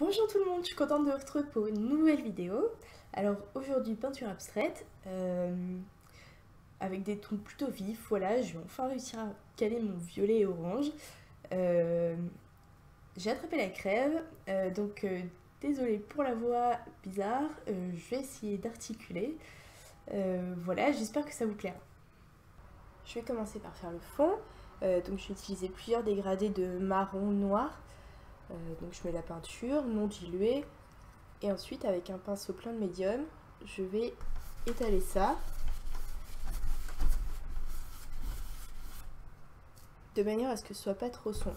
Bonjour tout le monde, je suis contente de vous retrouver pour une nouvelle vidéo. Alors aujourd'hui peinture abstraite, avec des tons plutôt vifs, voilà, je vais enfin réussir à caler mon violet et orange. J'ai attrapé la crève, donc désolée pour la voix bizarre, je vais essayer d'articuler. Voilà, j'espère que ça vous plaira. Je vais commencer par faire le fond, donc je vais utiliser plusieurs dégradés de marron noir. Donc je mets la peinture non diluée et ensuite avec un pinceau plein de médium je vais étaler ça de manière à ce que ce soit pas trop sombre.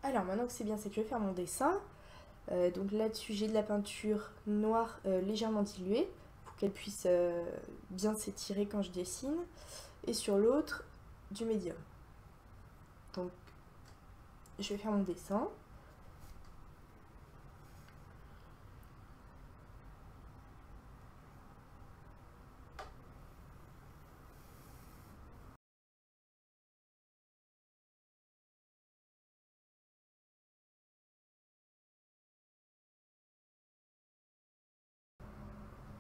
Alors maintenant que c'est bien, c'est que je vais faire mon dessin. Donc là-dessus j'ai de la peinture noire légèrement diluée pour qu'elle puisse bien s'étirer quand je dessine, et sur l'autre du médium. Donc je vais faire mon dessin.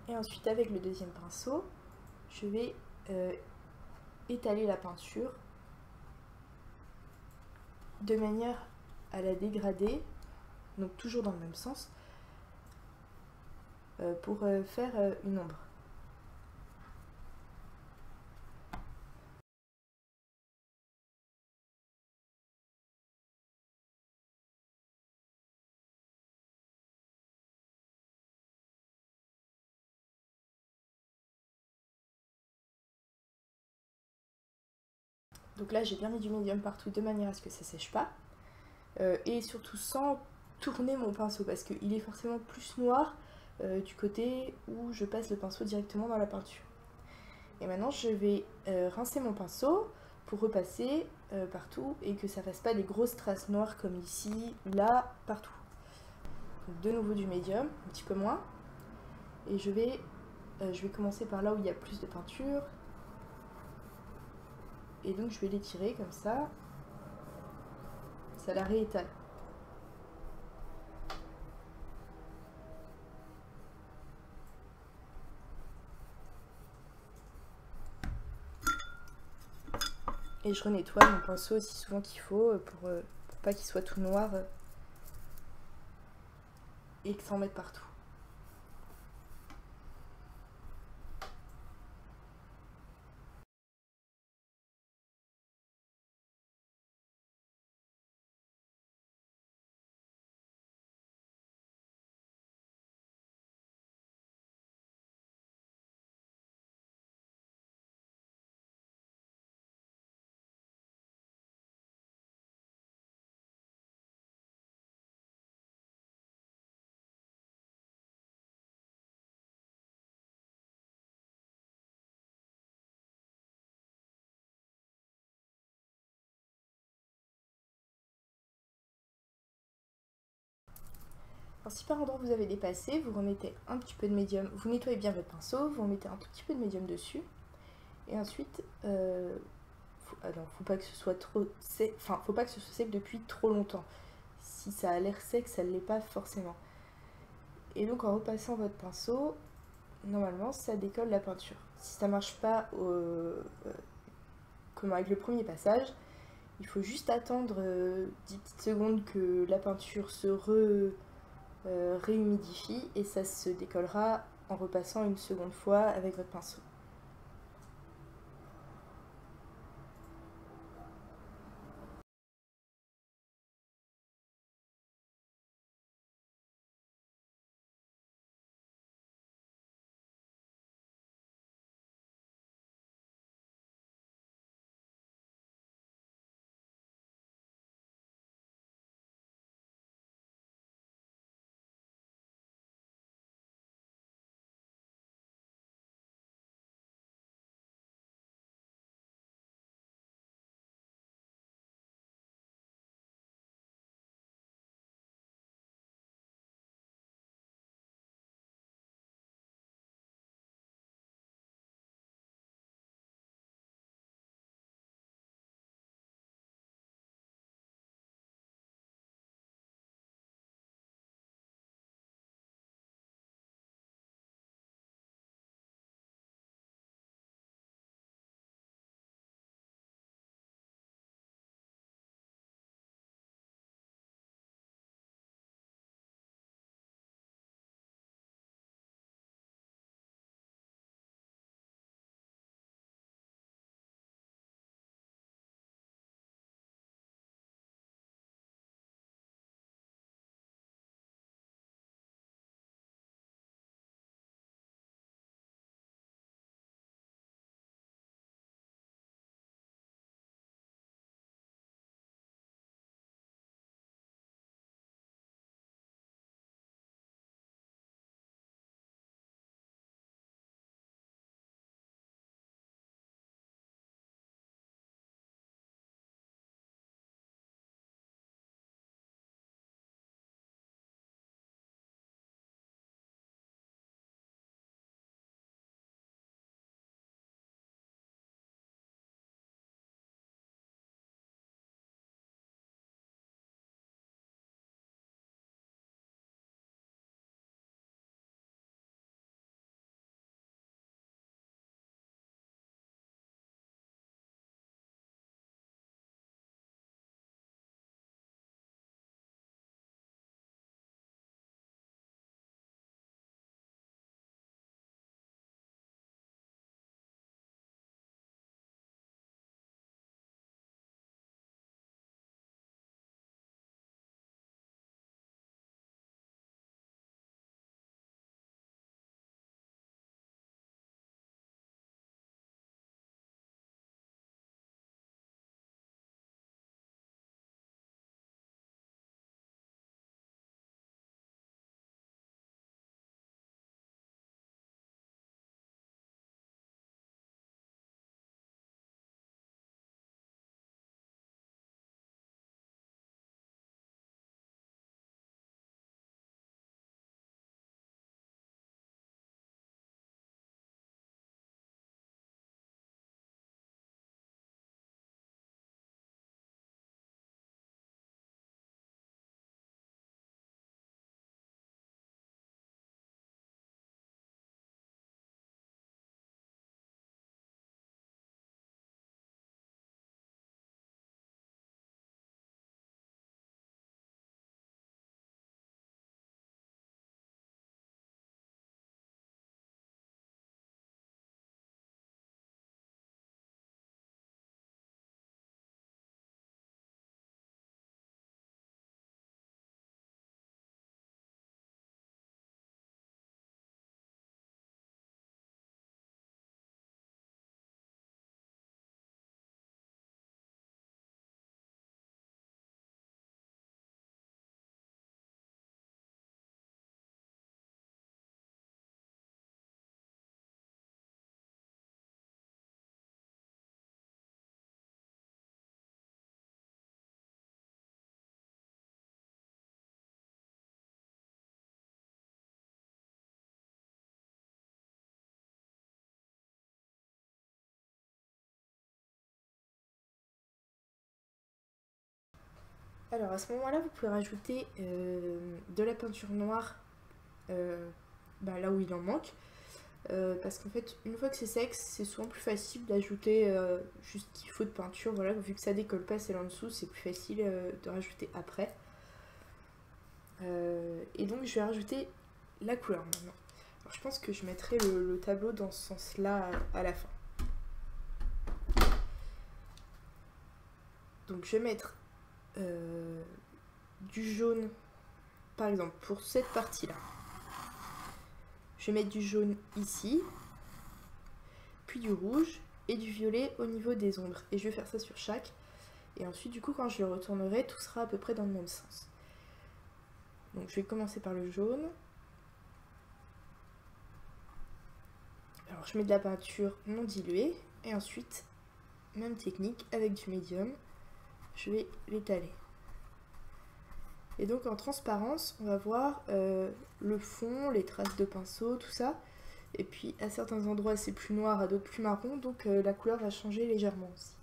Et ensuite avec le deuxième pinceau, je vais étaler la peinture de manière à la dégrader, donc toujours dans le même sens, pour faire une ombre. Donc là j'ai bien mis du médium partout de manière à ce que ça sèche pas, et surtout sans tourner mon pinceau parce qu'il est forcément plus noir du côté où je passe le pinceau directement dans la peinture. Et maintenant je vais rincer mon pinceau pour repasser partout et que ça fasse pas des grosses traces noires comme ici ou là, partout. Donc de nouveau du médium, un petit peu moins, et je vais commencer par là où il y a plus de peinture, et donc je vais l'étirer comme ça la réétale. Et je renettoie mon pinceau aussi souvent qu'il faut pour pas qu'il soit tout noir et que ça en mette partout. Alors si par endroit vous avez dépassé, vous remettez un petit peu de médium, vous nettoyez bien votre pinceau, vous remettez un tout petit peu de médium dessus, et ensuite faut pas que ce soit trop sec, enfin, faut pas que ce soit sec depuis trop longtemps. Si ça a l'air sec, ça ne l'est pas forcément. Et donc en repassant votre pinceau, normalement ça décolle la peinture. Si ça marche pas comme avec le premier passage, il faut juste attendre 10 petites secondes que la peinture se réhumidifie et ça se décollera en repassant une seconde fois avec votre pinceau. Alors à ce moment-là, vous pouvez rajouter de la peinture noire là où il en manque. Parce qu'en fait, une fois que c'est sec, c'est souvent plus facile d'ajouter juste ce qu'il faut de peinture. Voilà, vu que ça décolle pas celle en dessous, c'est plus facile de rajouter après. Et donc je vais rajouter la couleur maintenant. Alors, je pense que je mettrai le tableau dans ce sens-là à la fin. Donc je vais mettre du jaune, par exemple, pour cette partie-là. Je vais mettre du jaune ici, puis du rouge et du violet au niveau des ombres. Et je vais faire ça sur chaque. Et ensuite, du coup, quand je le retournerai, tout sera à peu près dans le même sens. Donc je vais commencer par le jaune. Alors je mets de la peinture non diluée. Et ensuite, même technique, avec du médium, je vais l'étaler. Et donc en transparence, on va voir le fond, les traces de pinceau, tout ça. Et puis à certains endroits c'est plus noir, à d'autres plus marron, donc la couleur va changer légèrement aussi.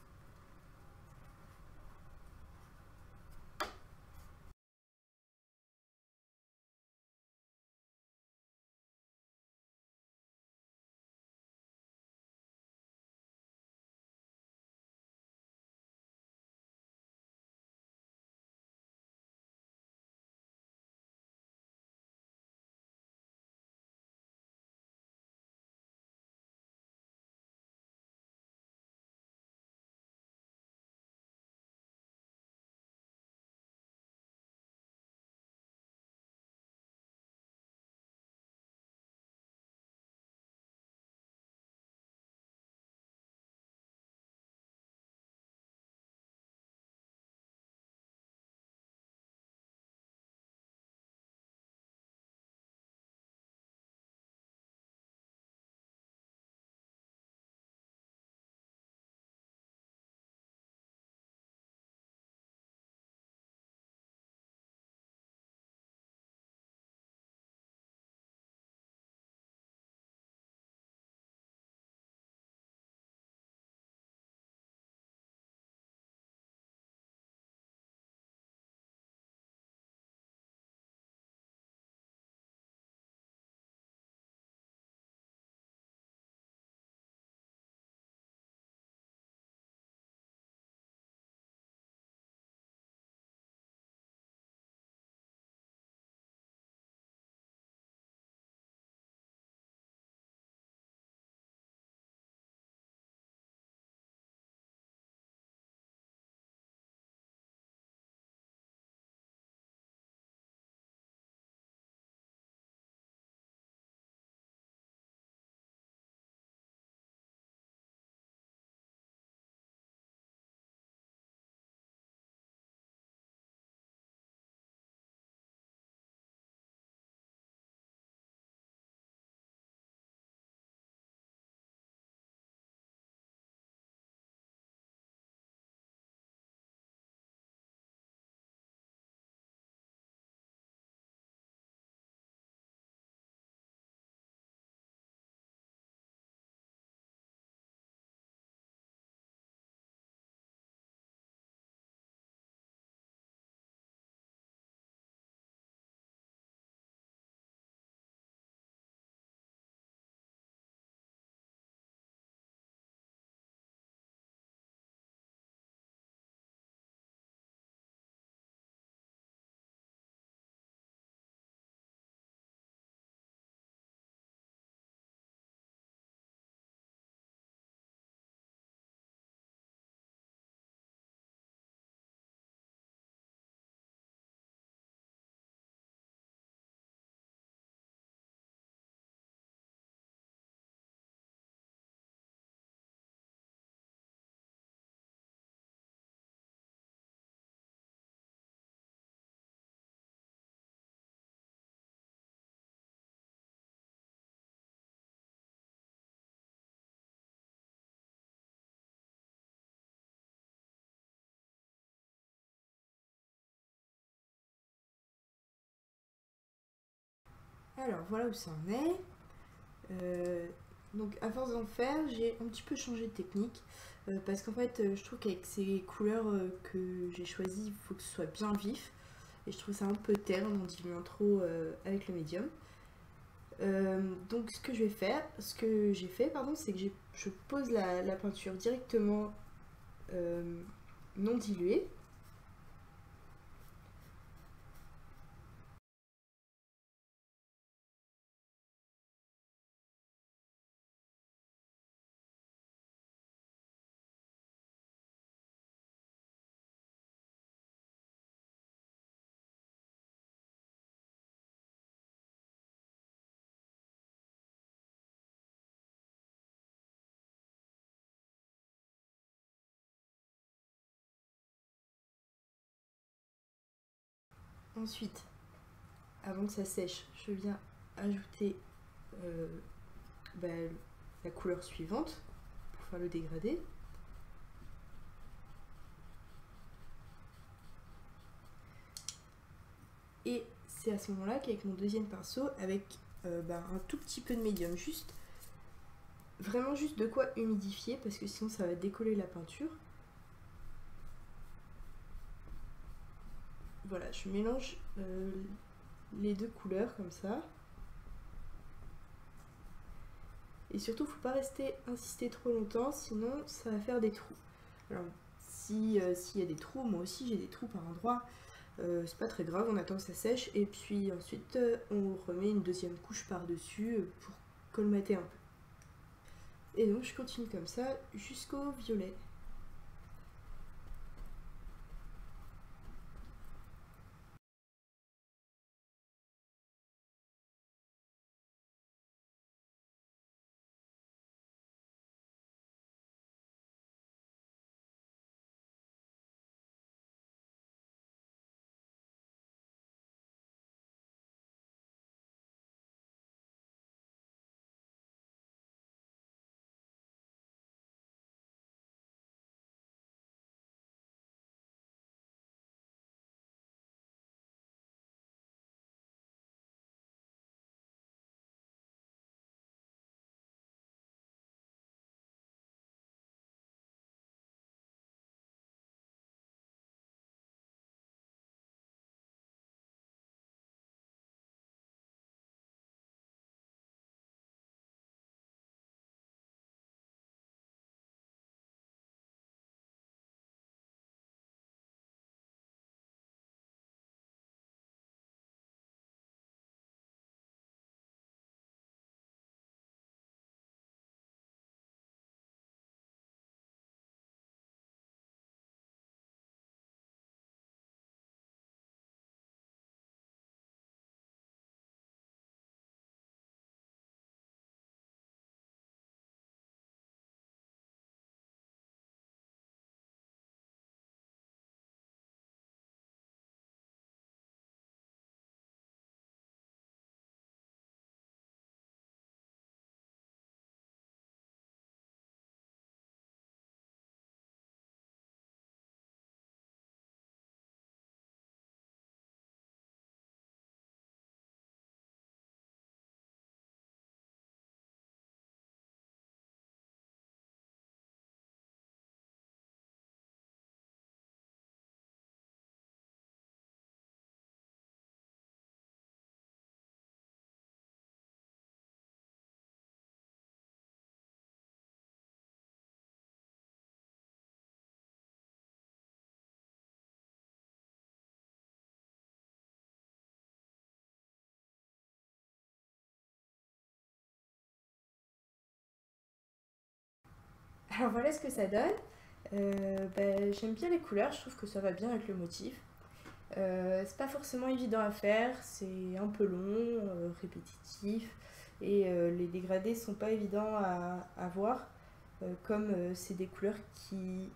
Alors voilà où ça en est. Donc à force d'en faire, j'ai un petit peu changé de technique. parce qu'en fait je trouve qu'avec ces couleurs que j'ai choisies, il faut que ce soit bien vif. Et je trouve ça un peu terne, on dilue trop avec le médium. Donc ce que j'ai fait, pardon, c'est que je pose la peinture directement non diluée. Ensuite, avant que ça sèche, je viens ajouter euh, bah, la couleur suivante pour faire le dégradé. Et c'est à ce moment-là qu'avec mon deuxième pinceau, avec un tout petit peu de médium, vraiment juste de quoi humidifier parce que sinon ça va décoller la peinture. Voilà, je mélange les deux couleurs comme ça. Et surtout, faut pas insister trop longtemps, sinon ça va faire des trous. Alors, s'il y a des trous, moi aussi j'ai des trous par endroit, c'est pas très grave, on attend que ça sèche. Et puis ensuite, on remet une deuxième couche par-dessus pour colmater un peu. Et donc, je continue comme ça jusqu'au violet. Alors voilà ce que ça donne. J'aime bien les couleurs, je trouve que ça va bien avec le motif. C'est pas forcément évident à faire, c'est un peu long, répétitif, et les dégradés sont pas évidents à voir, comme c'est des couleurs qui...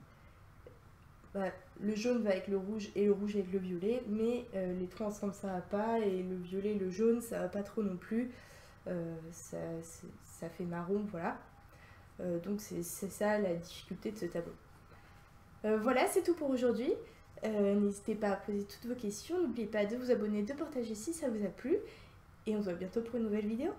le jaune va avec le rouge et le rouge avec le violet, mais les trois ensemble ça va pas, et le violet et le jaune ça va pas trop non plus, ça fait marron, voilà. Donc c'est ça la difficulté de ce tableau. Voilà, c'est tout pour aujourd'hui. N'hésitez pas à poser toutes vos questions, n'oubliez pas de vous abonner, de partager si ça vous a plu, et on se voit bientôt pour une nouvelle vidéo.